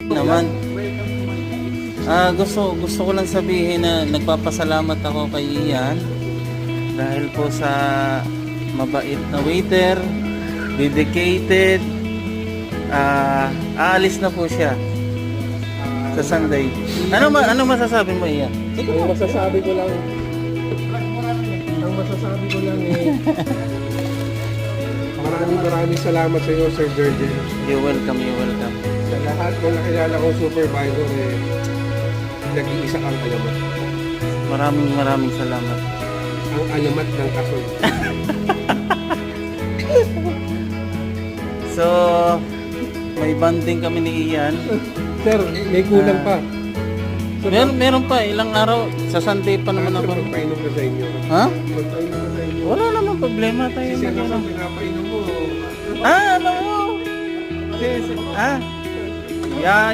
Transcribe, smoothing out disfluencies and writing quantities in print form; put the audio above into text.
naman. Gusto ko lang sabihin na nagpapasalamat ako kay Ian dahil po sa mabait na waiter, dedicated. Aalis na po siya sa Sunday. Ano masasabi mo, Ian? Ang masasabi ko lang maraming salamat sa iyo, Sir Virgil. You're welcome. Sa lahat ko nakilala kong supervisor, nag-iisa kang alamat. Maraming salamat. Ang alamat ng kasoy. So, may banding kami ni Ian. Sir, may kulang pa. Meron pa, ilang araw. Sa Sunday pa naman ako. Magpainom ka sa inyo. Ha? Magpainom ka sa inyo. Wala namang problema tayo. Siya naman pinapainom mo. Ano mo? Yeah.